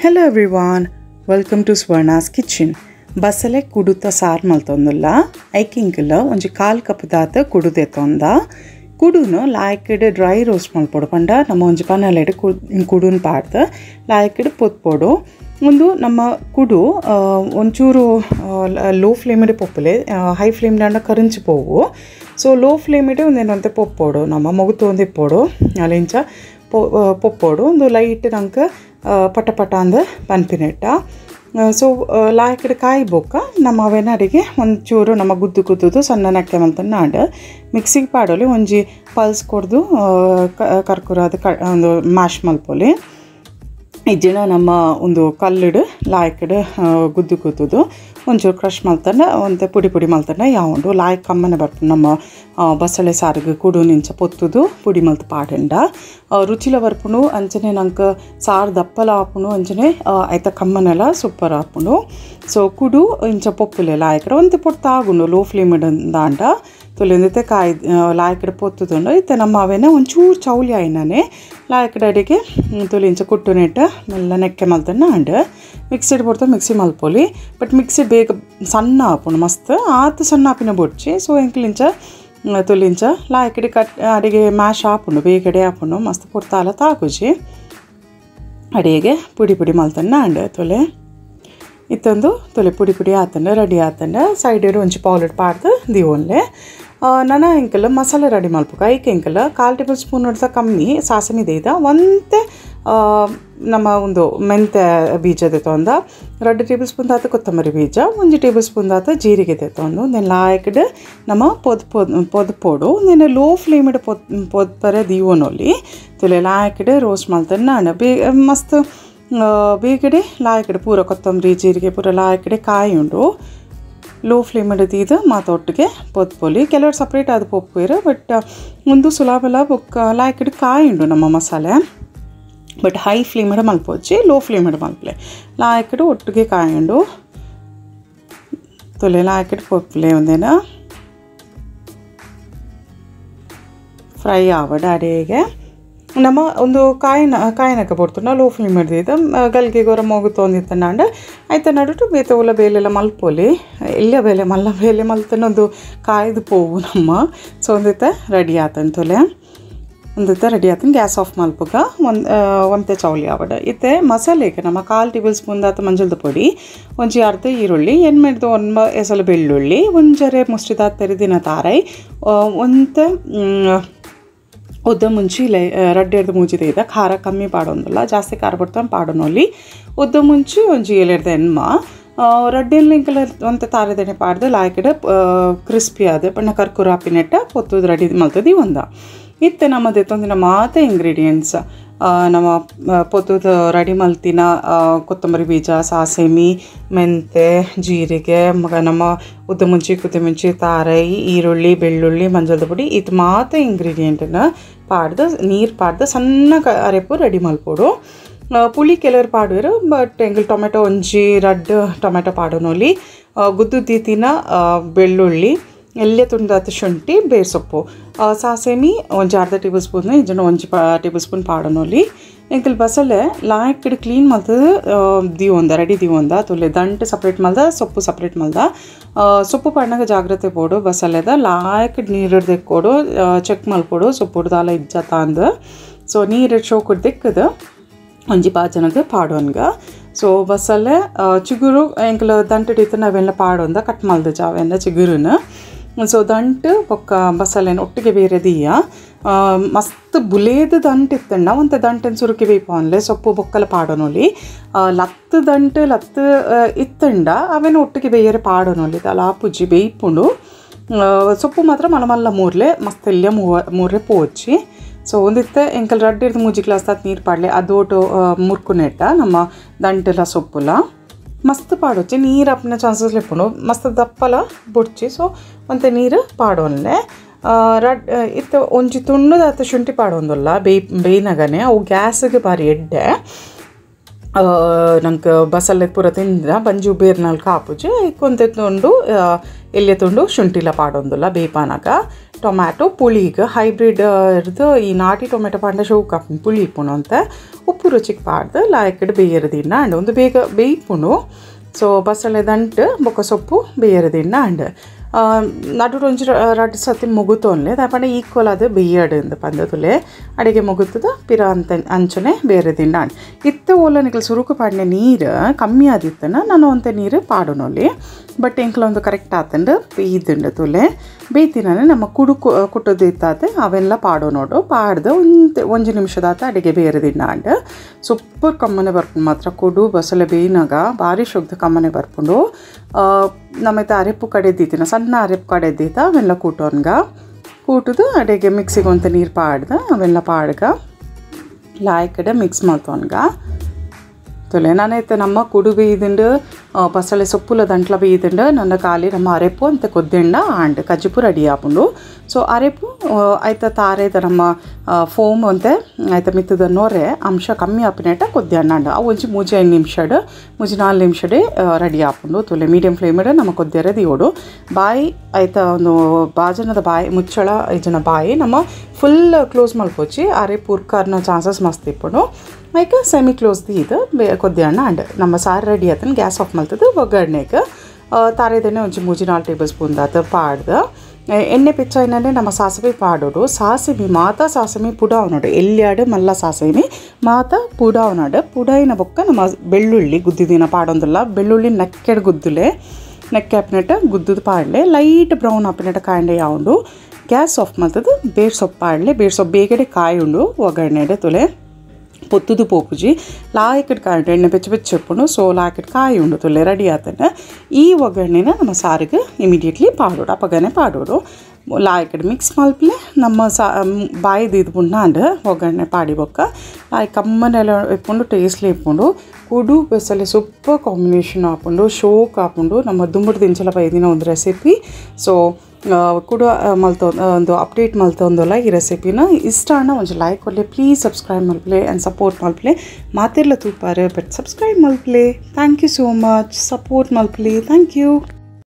Hello everyone, welcome to Swarna's Kitchen. ಬಸಳೆ ಕುಡುತ್ತ ಸಾರು ಮಲ್ತೊಂದುಲ್ಲ ಐಕಿಂಕಲ್ಲ ಒಂಜಿ ಕಾಲ್ ಕಪ್ ದಾತ ಕುಡು ದೆತ್ತೊಂದ ಕುಡುನು ಲಾಯ್ಕಡೆ ಡ್ರೈ ರೋಸ್ಟ್ ಮಲ್ಪೊಡು ಪಂಡ ನಮ್ಮ ಒಂಜಿ ಪನಲೆಡ್ ಕುಡುನ್ ಪಾಡ್ದು ಲಾಯ್ಕಡೆ ಪೊತ್ಪೊಡು ಒಂದು ನಮ್ಮ ಕುಡು ಒಂಚೂರು ಲೋ ಫ್ಲೇಮಿಡೆ ಪೊಪ್ಪಲೆ ಹೈ ಫ್ಲೇಮ್ಲಾಂಡ ಕರಿಂಚಿ ಪೋವು ಸೊ ಲೋ ಫ್ಲೇಮಿಡೆ ಒಂದೇನಂತೆ ಪೊಪ್ಪೋಡು ನಮ್ಮ ಮೊಗುತು ಒಂದು ಇಪ್ಪೋಡು ಅಲ್ಲಿಂಚ ಪೊಪ್ಪೋಡು ಒಂದು ಲೈಟ್ ನಂಗೆ ಪಟ ಪಟ ಅಂದು ಪನ್ಪಿನೆಟ್ಟ ಸೊ ಲಾಯ್ಕಡೆ ಕಾಯಿ ಬೊಕ್ಕ ನಮ್ಮ ಅವೇನ ಅಡಿಗೆ ಒಂಚೂರು ನಮ್ಮ ಗುದ್ದು ಸಣ್ಣ ನಕ್ಕೆ ಮಂತ ನಾಡು ಮಿಕ್ಸಿಗೆ ಪಾಡೋಲಿ ಒಂಜಿ ಪಲ್ಸ್ ಕೊಡ್ದು ಕರ್ಕುರಾದ ಒಂದು ಮ್ಯಾಶ್ ಮಲ್ಪೊಲಿ ಇಜ್ಜಿನ ನಮ್ಮ ಒಂದು ಕಲ್ಲಿಡು ಲಾಯ್ಕಡೆ ಗುದ್ದು ಒಂಚೂರು ಕ್ರಷ್ ಮಲ್ತಂಡ ಒಂದು ಪುಡಿ ಮಲ್ತಂಡ ಯಾವುದು ಲಾಯ್ಕ್ ಕಮ್ಮನೆ ಬರ್ಪು ನಮ್ಮ ಬಸಳೆ ಸಾರಿಗೆ ಕುಡು ನಿಂಚ ಪೊತ್ತುದು ಪುಡಿ ಮಲ್ತು ಪಾಡಂಡ ರುಚಿಲ ಬರ್ಪುನು ಅಂಚನೆ ನಂಗೆ ಸಾರು ದಪ್ಪಲ ಹಾಪುನು ಅಂಚನೆ ಆಯ್ತ ಕಮ್ಮನೆಲ್ಲ ಸೂಪರ್ ಹಾಪುನು ಸೊ ಕುಡು ಇಂಚ ಪೊಪ್ಪುಲೆ ಲಾಯ್ಕಡೆ ಒಂದು ಪೊಟ್ಟಾಗುಂಡು ಲೋ ಫ್ಲೇಮ್ ದಾಂಡ ತೊಲೆಂದಿತ್ತೆ ಕಾಯಿ ಲಾಯ್ಕಡೆ ಪೊತ್ತುದುಂಡು ಇತ್ತೆ ನಮ್ಮ ಅವೇನ ಒಂಚೂರು ಚೌಲಿ ಆಯ್ನಾನೆ ಲಾಯ್ಕಡೆ ಅಡಿಗೆ ತೊಲಿಂಚ ಕುಟ್ಟು ನೆಟ್ಟ ಮೆಲ್ಲ ನೆಕ್ಕೆ ಮಲ್ತನ್ನ ಅಂಡ್ ಮಿಕ್ಸಿಡ್ ಬಡ್ತಾ ಮಿಕ್ಸಿ ಮಲ್ಪೊಲಿ ಬಟ್ ಮಿಕ್ಸಿ ಬೇಗ ಸಣ್ಣ ಹಾಪುಂಡು ಮಸ್ತ್ ಆತು ಸಣ್ಣ ಹಾಪಿನ ಬೊಡ್ಚಿ ಸೊ ಎಂಕ್ಲಿಂಚ ತೊಲಿಂಚ ಲಾಯ್ಕಡೆ ಅಡಿಗೆ ಮ್ಯಾಶ್ ಹಾಪುಂಡು ಬೇಗಡೆ ಹಾಪುಂಡು ಮಸ್ತ್ ಪೊಡ್ತಾಲ ತಾಕುಜಿ ಅಡಿಗೆ ಪುಡಿ ಮಲ್ತನ್ನ ಅಂಡ್ ತೊಲೆ ಇತ್ತೊಂದು ತೊಲೆ ಪುಡಿ ಆತಂಡ ರೆಡಿ ಆತಂಡ ಸೈಡ್ ಒಂಚಿ ಪೌಡರ್ ಪಾಡ್ದು ದಿವೊನ್ಲೆ ನಾನು ಎಂಕಲ್ಲ ಮಸಾಲೆ ರೆಡಿ ಮಲ್ಪಕ ಐಕೆ ಎಂಕಲ್ಲ 1/4 ಟೇಬಲ್ ಸ್ಪೂನ್ ಹೊಡ್ದ ಕಮ್ಮಿ ಸಾಸಮಿ ದೇಯ್ದ ಒಂತೆ ನಮ್ಮ ಒಂದು ಮೆಂತೆ ಬೀಜ ದೆತ್ತೊಂದ 2 ಟೇಬಲ್ ಸ್ಪೂನ್ ದಾತ ಕೊತ್ತಂಬರಿ ಬೀಜ 1 ಟೇಬಲ್ ಸ್ಪೂನ್ ದಾತ ಜೀರಿಗೆ ದೆತ್ತೊಂದು ನೆನ್ ಲಾಯ್ಕಡೆ ನಮ್ಮ ಪೊದ್ಪೋಡು ನೆನೆ ಲೋ ಫ್ಲೇಮಿಡ್ ಪೊದ್ಪರೆ ದಿವೊನೊಲಿ ತೊಲೆ ಲಾಯ್ಕಡೆ ರೋಸ್ಟ್ ಮಲ್ತನ್ನ ನಾಣ ಮಸ್ತ್ ಬೇಗಡೆ ಲಾಯ್ಕಡೆ ಪೂರ ಕೊತ್ತಂಬರಿ ಜೀರಿಗೆ ಪೂರ ಲಾಯ್ಕಡೆ ಕಾಯಿ ಉಂಡು ಲೋ ಫ್ಲೇಮ್ ಹಿಡಿದು ಮಾತೊಟ್ಟಿಗೆ ಪೊತ್ಪೊಲಿ ಕೆಲವರು ಸಪ್ರೇಟ್ ಆದ ಪೊಪ್ಪುರು ಬಟ್ ಒಂದು ಸುಲಭಲ ಬೊಕ್ಕ ಲಾಯ್ಕಡೆ ಕಾಯಿ ಉಂಡು ನಮ್ಮ ಮಸಾಲೆ ಬಟ್ ಹೈ ಫ್ಲೇಮ್ ಹಿಡ ಮಲ್ಪೊಚ್ಚಿ ಲೋ ಫ್ಲೇಮ್ ಹಿಡ ಮಲ್ಪಲೆ ಲಾಯ್ಕಡೆ ಒಟ್ಟಿಗೆ ಕಾಯಿ ಉಂಡು ತೊಲೆ ಲಾಯ್ಕಡೆ ಪೊಪ್ಪಲೆ ಒಂದೇನ ಫ್ರೈ ಆವಡ ಅಡಿಗೆ ನಮ್ಮ ಒಂದು ಕಾಯಿನಕ್ಕೆ ಬಡ್ತು ಲೋ ಫ್ಲೇಮ್ ಹಿಡ್ದಿದ್ದು ಗಲ್ಗೆ ಗೊರ ಮೊಗುತ್ತೊಂದಿತ್ತ ನಾಂಡ ಆಯ್ತು ನಡುಟು ಬೇತವಲ್ಲ ಬೇಲೆಲ್ಲ ಮಲ್ಪೊಲಿ ಎಲ್ಲ ಬೇಲೆ ಮಲ್ತನ ಒಂದು ಕಾಯ್ದು ಪೋವು ನಮ್ಮ ಸೊ ಒಂದಿತ್ತ ರೆಡಿ ಆತಂತೊಲೆ ಒಂದಿತ್ತ ರೆಡಿ ಆತನ ಗ್ಯಾಸ್ ಆಫ್ ಮಲ್ಪಗ ಒಂತೆ ಚೌಲಿ ಆವಡ ಇತ್ತೆ ಮಸಾಲೆಗೆ ನಮ್ಮ 1/4 ಟೇಬಲ್ ಸ್ಪೂನ್ ದಾತ ಮಂಜಳದ ಪೊಡಿ ಒಂಜಿ ಅರ್ಧ ಈರುಳ್ಳಿ ಎಣ್ಮೆಡ್ದು ಎಸಲು ಬೆಳ್ಳುಳ್ಳಿ ಒಂಜರೆ ಮುಷ್ಟಿದಾದ ತೆರೆದಿನ ತಾರೈ ಒಂತೆ ಉದ್ದ ಮುಂಚಿ ರಡ್ಡೆರ್ದು ಮೂಜಿ ತೆಗೆದ ಖಾರ ಕಮ್ಮಿ ಪಾಡೊಂದಿಲ್ಲ ಜಾಸ್ತಿ ಖಾರ ಬಡ್ತಾನೆ ಪಾಡೋನಲ್ಲಿ ಉದ್ದ ಮುಂಚಿ ಒಂಜಿ ಏಳೆರ್ದು ಎಣ್ಮ ರಡ್ಡೆಲ್ಲಿ ಇಂಕಲ ಒಂತ ತಾರದೆಣ್ಣೆ ಪಾಡ್ದು ಲಾಯ್ಕಡೆ ಕ್ರಿಸ್ಪಿ ಆದ ಬಣ್ಣ ಕರ್ಕುರ ಹಾಪಿನೆಟ್ಟ ಪೊತ್ತುದು ರೆಡಿ ಮಲ್ತದಿ ಒಂದ ಇತ್ತೆ ನಮ್ಮದು ತೊಂದಿನ ಮಾತೆ ಇಂಗ್ರೀಡಿಯೆಂಟ್ಸ್ ನಮ್ಮ ಪೊತ್ತುದು ರೆಡಿ ಮಲ್ತಿನ ಕೊತ್ತಂಬರಿ ಬೀಜ ಸಾಸೆಮಿ ಮೆಂತೆ ಜೀರಿಗೆ ನಮ್ಮ ಉದ್ದ ಮುಂಚಿ ತಾರೈ ಈರುಳ್ಳಿ ಬೆಳ್ಳುಳ್ಳಿ ಮಂಜಳದ ಪುಡಿ ಇದು ಮಾತ್ರ ಇಂಗ್ರೀಡಿಯೆಂಟನ್ನು ಪಾಡ್ದು ನೀರು ಪಾಡ್ದು ಸಣ್ಣ ಅರೆಪು ರೆಡಿ ಮಲ್ಪೋಡು ಪುಳಿ ಕೆಲವರು ಪಾಡುವರು ಬಟ್ ಎಂಗಲ್ ಟೊಮೆಟೊ ಒಂಜಿ ಟೊಮೆಟೊ ಪಾಡೋನಲ್ಲಿ ಗುದ್ದು ದೀತಿನ ಬೆಳ್ಳುಳ್ಳಿ ಎಲ್ಲೇ ತುಂಡಾದ ಶುಂಠಿ ಬೇರ್ ಸೊಪ್ಪು ಸಾಸೆಮಿ ಒಂಜಿ ಅರ್ಧ ಟೇಬಲ್ ಸ್ಪೂನ್ ಇದನ್ನು ಒಂಜಿ ಟೇಬಲ್ ಸ್ಪೂನ್ ಪಾಡೋನಲ್ಲಿ ಎಂಕಲ್ ಬಸಳೆ ಲಾಯ್ಕಡೆ ಕ್ಲೀನ್ ಮಲ್ತದ ರೆಡಿ ದಿವೊಂದ ತೊಲೆ ದಂಟು ಸಪ್ರೇಟ್ ಮಲ್ದ ಸೊಪ್ಪು ಸಪ್ರೇಟ್ ಮಲ್ದ ಸೊಪ್ಪು ಪಾಡ್ನಾಗ ಜಾಗ್ರತೆ ಪೋಡು ಬಸಳೆದ ಲಾಯ್ಕಡೆ ನೀರು ಕೊಡು ಚೆಕ್ ಮಲ್ಪೋಡು ಸೊಪ್ಪು ದಾಲ ಇಜ್ಜತ ಅಂದ ಸೊ ನೀರು ಶೋಕುಡ್ ದಿಕ್ಕದು ಒಂಜಿ ಪಾಜನಗೆ ಪಾಡೋನ್ಗ ಸೊ ಬಸಳೆ ಚಿಗುರು ಎಂಕಲ್ ದಂಟು ಹಿಡಿತು ನಾವೆಲ್ಲ ಪಾಡೋಂದ ಕಟ್ ಮಲ್ದ ಜಾವೆಲ್ಲ ಚಿಗುರುನ ಸೊ ದಂಟು ಬೊಕ್ಕ ಬಸಳೆನ ಒಟ್ಟಿಗೆ ಬೇರೆ ದೀಯ ಮಸ್ತ್ ಬುಲೇದು ದಂಟು ಇತ್ತಂಡ ಒಂದು ದಂಟನ್ನು ಸುರುಕಿ ಬೇಯ್ಪೋನ್ಲೆ ಸೊಪ್ಪು ಬೊಕ್ಕಲ ಪಾಡೋನೊಲಿ ಲತ್ತು ಇತ್ತಂಡ ಅವೇನು ಒಟ್ಟಿಗೆ ಬೇಯರೆ ಪಾಡೋನೊಲಿ ಲಾಪುಜಿ ಬೇಯ್ಪುಂಡು ಸೊಪ್ಪು ಮಾತ್ರ ಮಲ್ಲ ಮೂರ್ಲೆ ಮಸ್ತ್ ಎಲ್ಲ ಮೂರೇ ಪೋಚಿ ಸೊ ಒಂದಿತ್ತೆ ಎಂಕಲ್ ರಡ್ಡಿರ್ದು ಮೂಜಿ ಗ್ಲಾಸ್ ತಾತ್ ನೀರು ಪಾಡ್ಲೆ ಅದೋಟು ಮುರ್ಕುನೆಟ್ಟ ನಮ್ಮ ದಂಟೆಲ್ಲ ಸೊಪ್ಪುಲ ಮಸ್ತ್ ಪಾಡೋಚ್ಚಿ ನೀರು ಅಪ್ಪನ ಚಾನ್ಸಸ್ ಲೆಪ್ಪುಂಡು ಮಸ್ತ್ ದಪ್ಪಲ ಬೊಡ್ಚಿ ಸೊ ಒಂತೆ ನೀರು ಪಾಡೋನ್ಲೆ ಇತ್ತು ಒಂಜಿ ತುಂಡುದಾತ ಶುಂಠಿ ಪಾಡೋಂದಲ್ಲ ಬೇಯ್ನಾಗನೆ ಅವು ಗ್ಯಾಸಿಗೆ ಬಾರಿ ಎಡ್ಡೆ ನಂಗೆ ಬಸಳೆ ಪೂರ ತಿಂದ್ರೆ ಬಂಜು ಬೇರ್ನಲ್ಲಿ ಕಾಪುಜಿ ಕೊಂತೆ ತುಂಡು ಎಲೆ ತುಂಡು ಶುಂಠಿಲ ಪಾಡೊಂದುಲ್ಲ ಬೇಪಾನಾಗ ಟೊಮ್ಯಾಟೊ ಪುಳಿಗೆ ಹೈಬ್ರಿಡ್ ಇರ್ದು ಈ ನಾಟಿ ಟೊಮೆಟೊ ಪಾಂಡ ಶೋಕ ಪುಳಿ ಇಪ್ಪುಣು ಅಂತ ಉಪ್ಪು ರುಚಿಗೆ ಪಾಡ್ದು ಲಾಯಕಡೆ ಬೇಯರದಿನ್ನ ಅಂಡ್ ಒಂದು ಬೇಗ ಬೇಯಿಪ್ಪುಣು ಸೊ ಬಸಳೆ ದಂಟು ಬೊಕ್ಕ ಸೊಪ್ಪು ಬೇಯರದಿನ್ನ ಅಂಡ್ ನಡು ಒಂಜಿ 2 ಸತಿ ಮುಗುತೋನ್ಲೆ ದಾಪಂಡ ಈಕ್ವಲ್ ಅದು ಬೇಯಡ್ ಪಂದದುಲೆ ಅಡಿಗೆ ಮುಗುತ್ತದ ಪಿರ ಅಂತ ಅಂಚನೆ ಬೇರೆ ದಿನ ಇತ್ತ ಓಲ ನಿಕಲ್ ಸುರುಕು ಪಾಡಿನ ನೀರು ಕಮ್ಮಿ ಆದಿತ್ತನ ನಾನು ಒಂತೆ ನೀರು ಪಾಡೋನಲ್ಲಿ ಬಟ್ ಎಂಕ್ಲ ಒಂದು ಕರೆಕ್ಟ್ ಆತಂಡು ಬೇಯ್ದುಂಡು ತುಲೆ ಬೇಯ್ತಿನೇ ನಮ್ಮ ಕುಡು ಕುಟ್ಟೋದು ಇತ್ತಾತೆ ಅವೆಲ್ಲ ಪಾಡೋ ನೋಡು ಪಾಡ್ದು ಒಂಜು ನಿಮಿಷದಾತ ಅಡಿಗೆ ಬೇರೆ ದಿನ ಅಂಡ್ ಸೂಪರ್ ಕಮ್ಮನೆ ಬರ್ಪುಂಡು ಮಾತ್ರ ಕುಡು ಬಸಳೆ ಬೇಯಿನಾಗ ಭಾರಿ ಶುದ್ಧ ಕಮ್ಮನೆ ಬರ್ಪುಂಡು ನಮ್ಮೈತೆ ಅರೆಪ್ಪು ಕಡೆದಿತ್ತಿನ ಸಣ್ಣ ಅರೆಪ್ಪು ಕಡೆದಿತ್ತ ಅವೆಲ್ಲ ಕೂಟೋನ್ಗ ಕೂಟದು ಅಡಿಗೆ ಮಿಕ್ಸಿಗೆ ಒಂತ ನೀರು ಪಾಡ್ದು ಅವೆಲ್ಲ ಪಾಡ್ಗ ಲಾಯ್ ಕಡೆ ಮಿಕ್ಸ್ ಮಾಡ್ತೋನ್ಗ ತೊಲೆ ನಾನೈತೆ ನಮ್ಮ ಕುಡು ಬೇಯ್ದುಂಡು ಬಸಳೆ ಸೊಪ್ಪುಲ ದಂಟ್ಲ ಬೇಯ್ದುಂಡು ನನ್ನ ಖಾಲಿ ನಮ್ಮ ಅರೆಪ್ಪು ಅಂತ ಕೊದ್ದೆಂಡ ಆಂಡ್ ಕಜ್ಜಿಪು ರೆಡಿ ಆಪುಂಡು ಸೊ ಅರೆಪ್ಪು ಆಯ್ತ ತಾರೇದ ನಮ್ಮ ಫೋಮ್ ಅಂತೆ ಆಯ್ತ ಮಿತ್ತದ ನೋರೆ ಅಂಶ ಕಮ್ಮಿ ಆಪಿನೇಟ ಕೊದ್ದೆಂಡ ಅವು ಒಂಜಿ 3-5 ನಿಮಿಷಡ್ 4 ನಿಮಿಷಡೆ ರೆಡಿ ಆಪುಂಡು ತೊಲೆ ಮೀಡಿಯಂ ಫ್ಲೇಮಡ್ ನಮ್ಮ ಕೊದ್ದೆರೆ ದಿಯೋಡು ಬಾಯಿ ಆಯ್ತ ಒಂದು ಬಾಜನದ ಬಾಯಿ ಮುಚ್ಚಳ ಐಜನ ಬಾಯಿ ನಮ್ಮ ಫುಲ್ ಕ್ಲೋಸ್ ಮಲ್ಪೋಚಿ ಅರೆಪ್ಪು ಉರ್ಕಾರ್ನ ಚಾನ್ಸಸ್ ಮಸ್ತ್ ಇಪ್ಪುಂಡು ಐಕ ಸೆಮಿ ಕ್ಲೋಸ್ ಇದು ಕೊದ್ದೆಣ್ಣ ಅಂಡ್ ನಮ್ಮ ಸಾರು ರೆಡಿ ಆತನ ಗ್ಯಾಸ್ ಆಫ್ ಮಲ್ತದ ಒಗ್ಗರಣೆಗೆ ತಾರೇದೆಣ್ಣೆ ಒಂಚಿ 3-4 ಟೇಬಲ್ ಸ್ಪೂನ್ ದಾತ ಪಾಡ್ದು ಎಣ್ಣೆ ಪೆಚ್ಚಾಯಿನೇ ನಮ್ಮ ಸಾಸಿವೆ ಪಾಡೋಡು ಸಾಸಿವೆ ಮಾತ ಸಾಸಿವೆ ಪುಡಾವನೋಡು ಎಲ್ಲಿಯಾಡು ಮಲ್ಲ ಸಾಸಿವೆ ಮಾತ ಪುಡಾವನಾಡು ಪುಡಾಯಿನ ಬೊಕ್ಕ ನಮ್ಮ ಬೆಳ್ಳುಳ್ಳಿ ಗುದ್ದಿದಿನ ಪಾಡೊಂದಿಲ್ಲ ಬೆಳ್ಳುಳ್ಳಿ ನೆಕ್ಕೆಡ್ ಗುದ್ದುಲೆ ನೆಕ್ಕೆ ಹಾಪಿನಟ್ಟ ಗುದ್ದದು ಪಾಡಲೆ ಲೈಟ್ ಬ್ರೌನ್ ಹಾಪಿನಟ್ಟ ಕಾಂಡೆ ಯಾವುದು ಗ್ಯಾಸ್ ಆಫ್ ಮಲ್ತದ ಬೇರ್ ಸೊಪ್ಪು ಪಾಡಲೆ ಬೇರ್ ಸೊಪ್ಪು ಬೇಗಡೆ ಕಾಯಿ ಉಂಡು ಒಗ್ಗರಣೆಡೆ ತುಲೆ పొత్తుదు పోపుజి లాయకటి కాయ ఎಣ್ಣೆ ಬೆಚ್ಚ ಬೆಚ್ಚ చెప్పును సో లాయకటి కాయ ఉండు ತುಲೆ ರೆಡಿ ಆತನ ಈ ಒಗ್ಗರಣೆನ ನಮ್ಮ ಸಾರಿಗೆ ಇಮಿಡಿಯೇಟ್ಲಿ ಪಾಡೋಡು ಅಪ್ಪಗನೆ ಪಾಡೋಡು ಲಾಯಕಡೆ ಮಿಕ್ಸ್ ಮಲ್ಪಲೆ ನಮ್ಮ ಬಾಯಿದು ಇದ್ಬಿಟ್ಟು ಅಂಡ್ ಒಗ್ಗರಣೆ ಪಾಡಿ ಬೊಕ್ಕ ಲಾಯ್ ಕಮ್ಮನೆಲ್ಲ ಇಪ್ಕೊಂಡು ಟೇಸ್ಟ್ಲಿ ಇಪ್ಕೊಂಡು ಕುಡು ಬಸಳೆ ಸೂಪರ್ ಕಾಂಬಿನೇಷನ್ ಹಾಕೊಂಡು ಶೋಕ್ ಹಾಕೊಂಡು ನಮ್ಮ ದುಂಬುಡು ದಿಂಚಲ ಬೈದಿನ ಒಂದು ರೆಸಿಪಿ ಸೊ ಕೂಡ ಒಂದು ಅಪ್ಡೇಟ್ ಮಲ್ತೊಂದಲ್ಲ ಈ ರೆಸಿಪಿನ ಇಷ್ಟ ಅಣ್ಣ ಒಂದು ಲೈಕ್ ಕೊಡಲಿ ಪ್ಲೀಸ್ ಸಬ್ಸ್ಕ್ರೈಬ್ ಮಲ್ಪಲೆ ಆ್ಯಂಡ್ ಸಪೋರ್ಟ್ ಮಲ್ಪಲೆ ಮಾತೆಲ್ಲ ತೂಪಾರೆ ಬಟ್ ಸಬ್ಸ್ಕ್ರೈಬ್ ಮಲ್ಪಲೆ thank you so much support ಮಲ್ಪಲೆ ಥ್ಯಾಂಕ್ ಯು